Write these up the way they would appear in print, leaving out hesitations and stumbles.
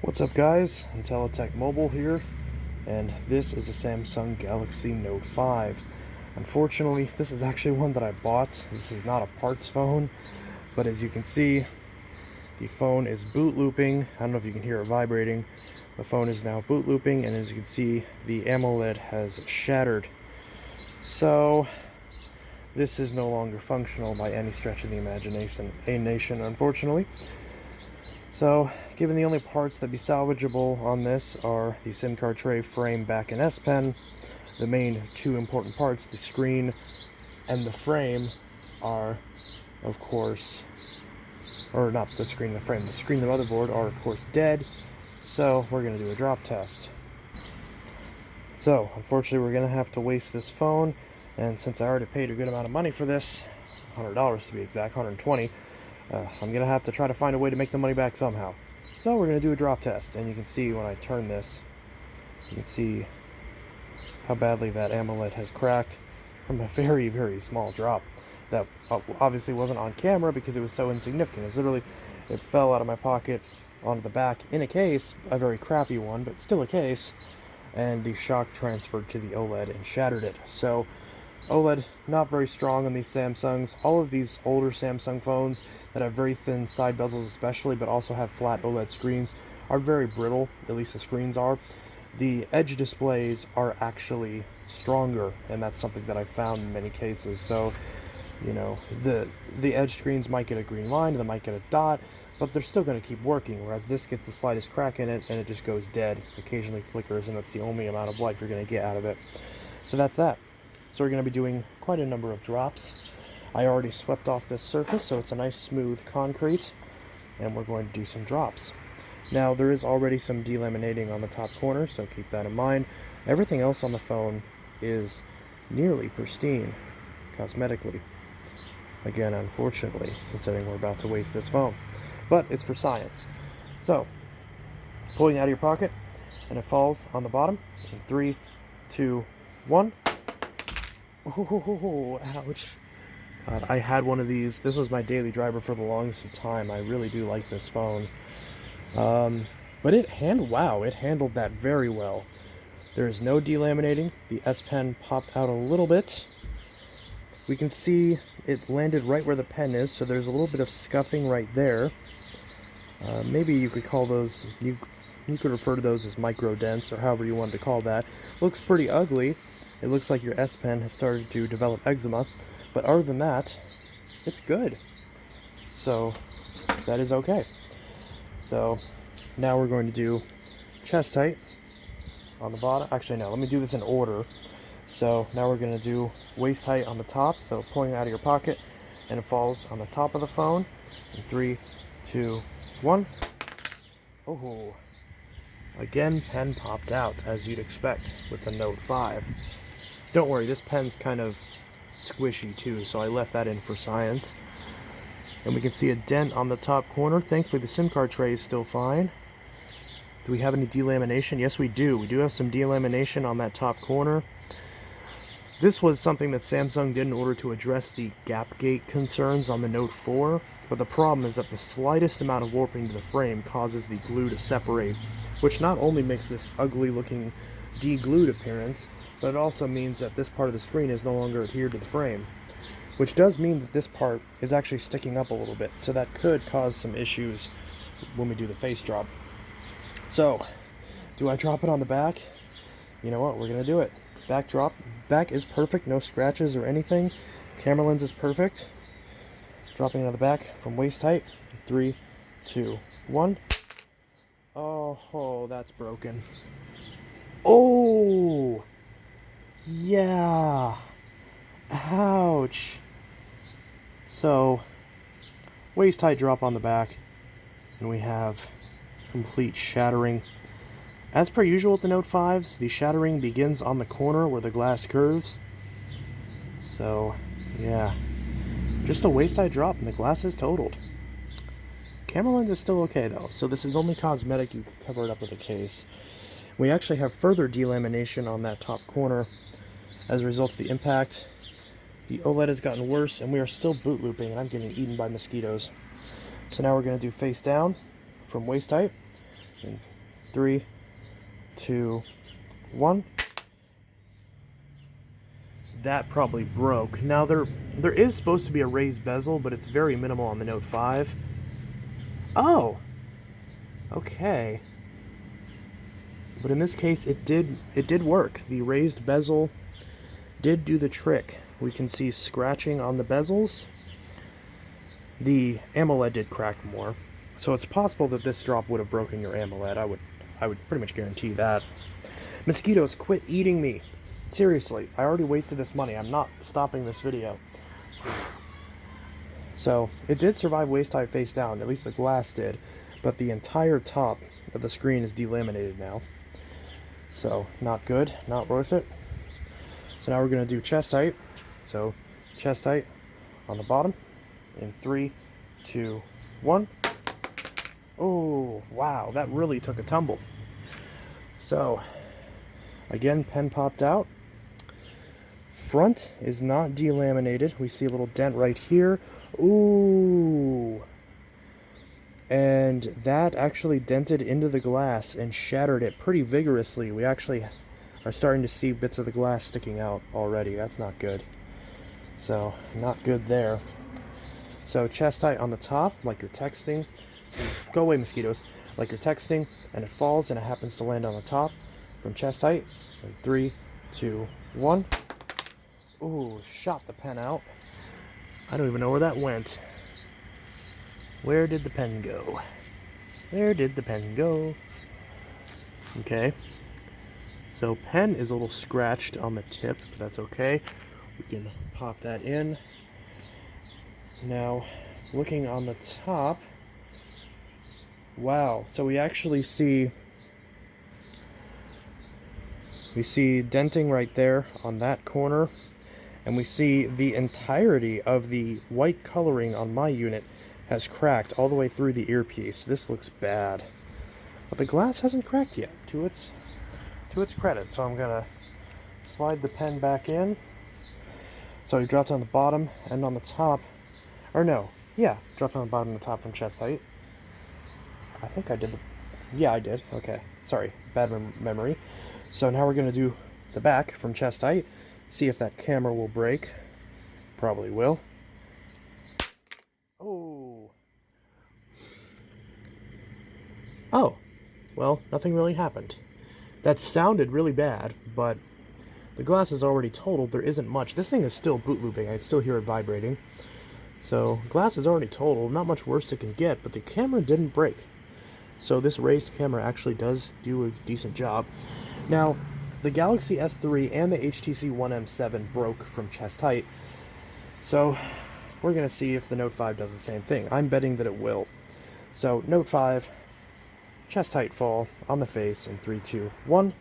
What's up guys, Intellitech Mobile here, and this is a Samsung Galaxy Note 5. Unfortunately, this is actually one that I bought. This is not a parts phone, but as you can see, the phone is boot looping. I don't know if you can hear it vibrating. The phone is now boot looping, and as you can see, the AMOLED has shattered. So, this is no longer functional by any stretch of the imagination, unfortunately. So, given the only parts that be salvageable on this are the SIM card tray, frame, back, and S Pen, the main two important parts, the screen and the frame, are, of course, or not the screen and the frame, the screen and the motherboard are, of course, dead. So, we're going to do a drop test. So, unfortunately, we're going to have to waste this phone, and since I already paid a good amount of money for this, $100 to be exact, $120, I'm going to have to try to find a way to make the money back somehow. So we're going to do a drop test, and you can see when I turn this, you can see how badly that AMOLED has cracked from a very, very small drop. That obviously wasn't on camera because it was so insignificant. It was literally, it fell out of my pocket onto the back in a case, a very crappy one, but still a case, and the shock transferred to the OLED and shattered it. So OLED, not very strong on these Samsungs. All of these older Samsung phones that have very thin side bezels especially, but also have flat OLED screens, are very brittle, at least the screens are. The edge displays are actually stronger, and that's something that I've found in many cases. So, you know, the edge screens might get a green line, they might get a dot, but they're still going to keep working, whereas this gets the slightest crack in it, and it just goes dead, occasionally flickers, and that's the only amount of life you're going to get out of it. So that's that. So we're going to be doing quite a number of drops. I already swept off this surface, so it's a nice smooth concrete, and we're going to do some drops. Now, there is already some delaminating on the top corner, so keep that in mind. Everything else on the phone is nearly pristine, cosmetically. Again, unfortunately, considering we're about to waste this phone. But it's for science. So, pulling it out of your pocket, and it falls on the bottom in 3, 2, 1. Oh, ouch. I had one of these. This was my daily driver for the longest time. I really do like this phone. But it handled that very well. There is no delaminating. The S Pen popped out a little bit. We can see it landed right where the pen is, so there's a little bit of scuffing right there. Maybe you could call those, you could refer to those as micro dents, or however you wanted to call that. Looks pretty ugly. It looks like your S Pen has started to develop eczema, but other than that, it's good. So, that is okay. So, now we're going to do chest height on the bottom. Actually, no, let me do this in order. So, now we're going to do waist height on the top, so pulling it out of your pocket, and it falls on the top of the phone. In 3, 2, 1. Oh, again, pen popped out, as you'd expect with the Note 5. Don't worry, this pen's kind of squishy too, so I left that in for science. And we can see a dent on the top corner. Thankfully, the SIM card tray is still fine. Do we have any delamination? Yes, we do. We do have some delamination on that top corner. This was something that Samsung did in order to address the gap gate concerns on the Note 4, but the problem is that the slightest amount of warping to the frame causes the glue to separate, which not only makes this ugly looking de-glued appearance, but it also means that this part of the screen is no longer adhered to the frame, which does mean that this part is actually sticking up a little bit, so that could cause some issues when we do the face drop. So, do I drop it on the back? You know what, we're going to do it. Back drop. Back is perfect, no scratches or anything. Camera lens is perfect. Dropping it on the back from waist height. 3, 2, 1. Oh, that's broken. Oh! Yeah. Ouch. So, waist height drop on the back, and we have complete shattering. As per usual with the Note 5s, the shattering begins on the corner where the glass curves. So, yeah. Just a waist height drop and the glass is totaled. Camera lens is still okay though, so this is only cosmetic. You can cover it up with a case. We actually have further delamination on that top corner as a result of the impact. The OLED has gotten worse, and we are still boot looping, and I'm getting eaten by mosquitoes. So now we're going to do face down from waist height. In 3, 2, 1. That probably broke. Now there is supposed to be a raised bezel, but it's very minimal on the Note 5. Oh! Okay. But in this case, it did work. The raised bezel did do the trick. We can see scratching on the bezels. The AMOLED did crack more. So it's possible that this drop would have broken your AMOLED. I would pretty much guarantee that. Mosquitoes, quit eating me. Seriously, I already wasted this money. I'm not stopping this video. So, it did survive waist height face down, at least the glass did, but the entire top of the screen is delaminated now. So, not good, not worth it. So now we're going to do chest height. So, chest height on the bottom in 3, 2, 1. Oh, wow, that really took a tumble. So, again, pen popped out. Front is not delaminated. We see a little dent right here. Ooh. And that actually dented into the glass and shattered it pretty vigorously. We actually are starting to see bits of the glass sticking out already. That's not good. So, not good there. So, chest height on the top, like you're texting. Go away, mosquitoes. Like you're texting, and it falls, and it happens to land on the top from chest height. In 3, 2, 1. Ooh, shot the pen out. I don't even know where that went. Where did the pen go? Where did the pen go? Okay. So pen is a little scratched on the tip, but that's okay. We can pop that in. Now, looking on the top. Wow, so we actually see denting right there on that corner, and we see the entirety of the white coloring on my unit has cracked all the way through the earpiece. This looks bad. But the glass hasn't cracked yet, to its credit. So I'm gonna slide the pen back in. So it dropped on the bottom and on the top. Or no, yeah, dropped on the bottom and the top from chest height. I think I did yeah, I did. Okay, sorry, bad memory. So now we're gonna do the back from chest height. See if that camera will break. Probably will. Oh. Oh. Well, nothing really happened. That sounded really bad, but the glass is already totaled. There isn't much. This thing is still boot looping. I still hear it vibrating. So, glass is already totaled. Not much worse it can get, but the camera didn't break. So this raised camera actually does do a decent job. Now, the Galaxy S3 and the HTC One M7 broke from chest height. So, we're going to see if the Note 5 does the same thing. I'm betting that it will. So, Note 5, chest height fall on the face in 3, 2, 1.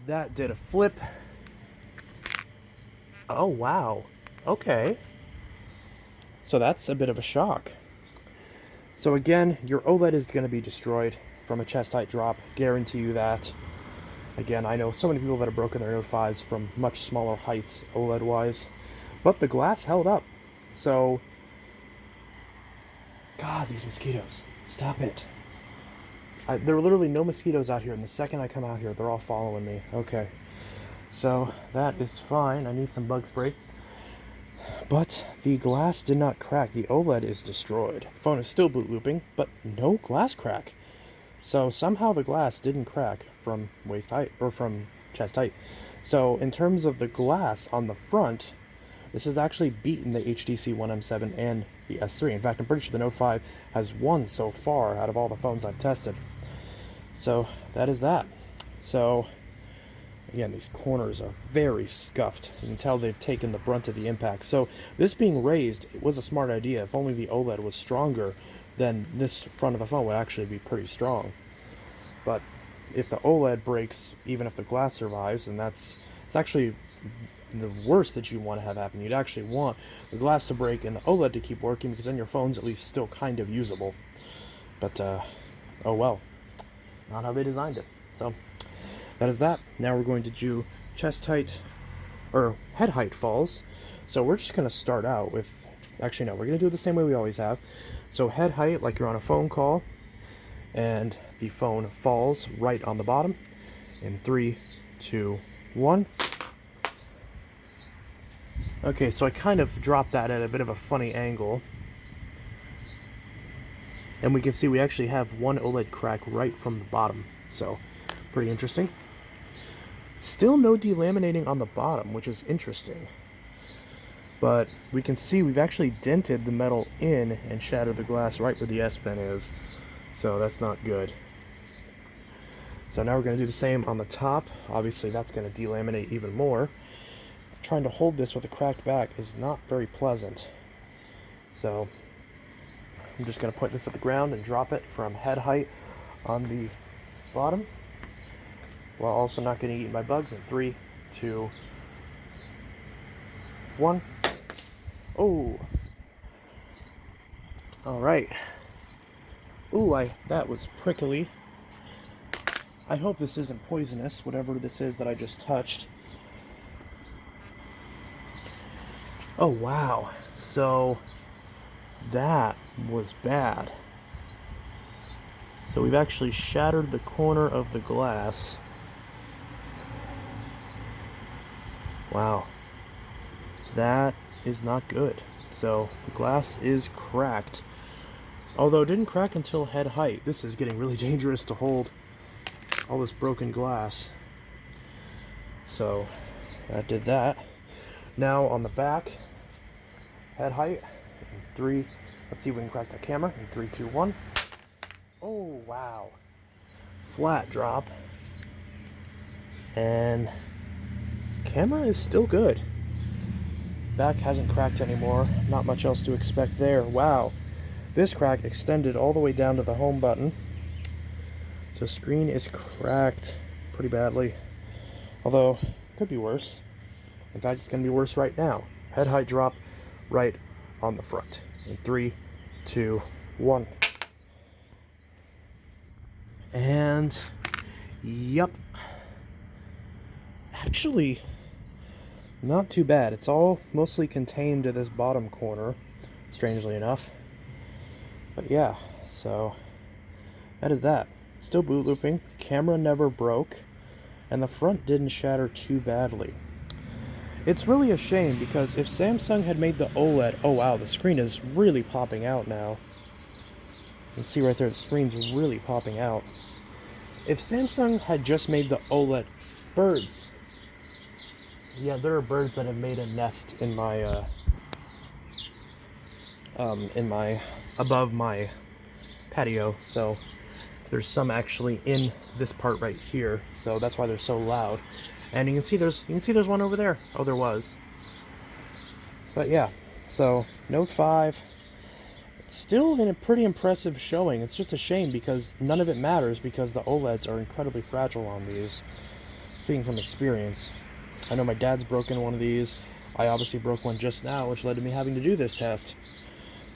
That did a flip. Oh, wow. Okay. So that's a bit of a shock. So again, your OLED is going to be destroyed from a chest height drop. Guarantee you that. Again, I know so many people that have broken their Note 5s from much smaller heights OLED-wise. But the glass held up. So, God, these mosquitoes. Stop it. There are literally no mosquitoes out here, and the second I come out here, they're all following me. Okay. So, that is fine. I need some bug spray. But the glass did not crack. The OLED is destroyed. The phone is still boot looping, but no glass crack. So somehow the glass didn't crack from waist height, or from chest height. So in terms of the glass on the front, this has actually beaten the HTC One M7 and the S3. In fact, I'm pretty sure the Note 5 has won so far out of all the phones I've tested. So that is that. So again, these corners are very scuffed. You can tell they've taken the brunt of the impact. So this being raised, it was a smart idea. If only the OLED was stronger, then this front of the phone would actually be pretty strong. But if the OLED breaks, even if the glass survives, and it's actually the worst that you want to have happen. You'd actually want the glass to break and the OLED to keep working, because then your phone's at least still kind of usable. But, oh well. Not how they designed it. So, that is that. Now we're going to do chest height, or head height falls. So we're just going to start out with, actually no, we're going to do it the same way we always have. So head height, like you're on a phone call, and the phone falls right on the bottom in 3, 2, 1. Okay, so I kind of dropped that at a bit of a funny angle. And we can see we actually have one OLED crack right from the bottom. So, pretty interesting. Still no delaminating on the bottom, which is interesting. But we can see we've actually dented the metal in and shattered the glass right where the S Pen is. So that's not good. So now we're going to do the same on the top. Obviously that's going to delaminate even more. Trying to hold this with a cracked back is not very pleasant. So I'm just going to put this at the ground and drop it from head height on the bottom, while also not getting eaten by bugs in 3, 2, 1. Oh! Alright. Ooh, that was prickly. I hope this isn't poisonous, whatever this is that I just touched. Oh, wow. So, that was bad. So we've actually shattered the corner of the glass. Wow. That is not good. So the glass is cracked. Although it didn't crack until head height. This is getting really dangerous to hold all this broken glass. So that did that. Now on the back, head height, in 3, let's see if we can crack the camera, in 3, 2, 1. Oh, wow. Flat drop. And camera is still good. Back hasn't cracked anymore. Not much else to expect there. Wow. This crack extended all the way down to the home button. So screen is cracked pretty badly. Although, could be worse. In fact, it's going to be worse right now. Head height drop right on the front. In 3, 2, 1. And, yep. Actually, not too bad. It's all mostly contained to this bottom corner, strangely enough. But yeah, so that is that. Still boot looping. Camera never broke. And the front didn't shatter too badly. It's really a shame because if Samsung had made the OLED... Oh wow, the screen is really popping out now. You can see right there, the screen's really popping out. If Samsung had just made the OLED... Birds. Yeah, there are birds that have made a nest in my, above my patio, so there's some actually in this part right here, so that's why they're so loud. And you can see there's one over there. Oh, there was. But yeah, so Note 5, still in a pretty impressive showing. It's just a shame because none of it matters because the OLEDs are incredibly fragile on these. Speaking from experience, I know my dad's broken one of these. I obviously broke one just now, which led to me having to do this test.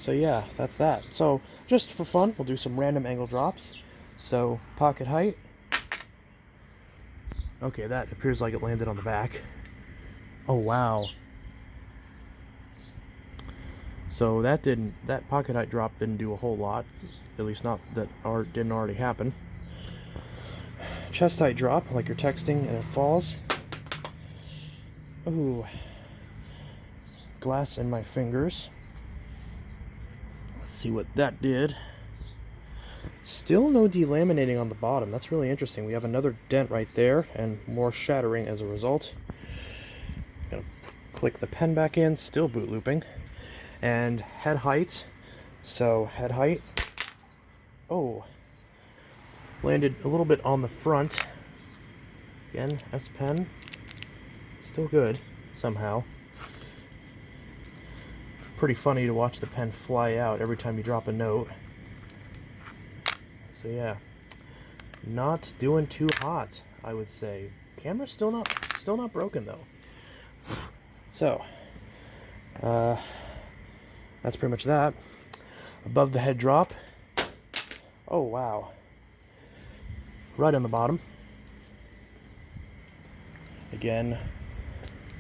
So yeah, that's that. So just for fun, we'll do some random angle drops. So pocket height. Okay, that appears like it landed on the back. Oh wow. So that pocket height drop didn't do a whole lot. At least not that didn't already happen. Chest height drop, like you're texting and it falls. Ooh. Glass in my fingers. Let's see what that did. Still no delaminating on the bottom. That's really interesting. We have another dent right there and more shattering as a result. Gonna click the pen back in, still boot looping. And head height. So head height. Oh. Landed a little bit on the front. Again, S Pen. Still good, somehow. Pretty funny to watch the pen fly out every time you drop a note. So yeah, not doing too hot, I would say. Camera's still not broken though. So, that's pretty much that. Above the head drop. Oh wow. Right on the bottom. Again,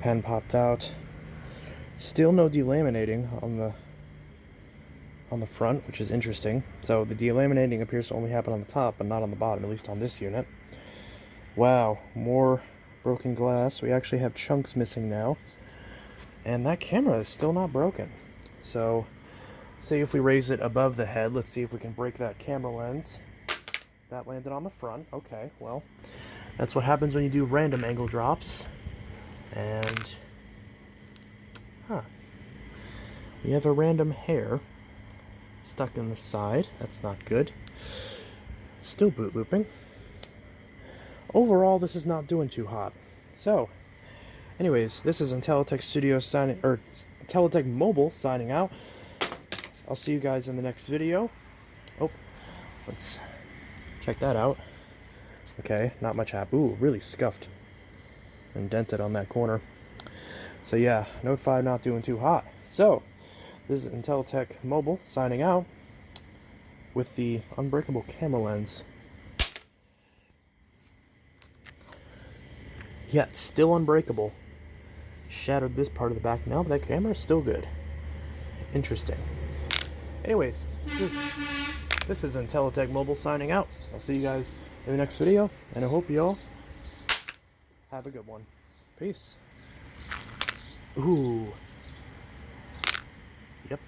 pen popped out. Still no delaminating on the front, which is interesting. So the delaminating appears to only happen on the top, but not on the bottom, at least on this unit. Wow, more broken glass. We actually have chunks missing now. And that camera is still not broken. So, say if we raise it above the head, let's see if we can break that camera lens. That landed on the front. Okay, well, that's what happens when you do random angle drops. And, we have a random hair stuck in the side. That's not good. Still boot looping. Overall, this is not doing too hot. So, anyways, this is Intellitech Studio Intellitech Mobile signing out. I'll see you guys in the next video. Oh, let's check that out. Okay, not much happened. Ooh, really scuffed and dented on that corner. So yeah, Note 5 not doing too hot. So, this is Intellitech Mobile signing out with the unbreakable camera lens. Yeah, it's still unbreakable. Shattered this part of the back now, but that camera is still good. Interesting. Anyways, this is Intellitech Mobile signing out. I'll see you guys in the next video, and I hope you all have a good one. Peace. Ooh. Yep.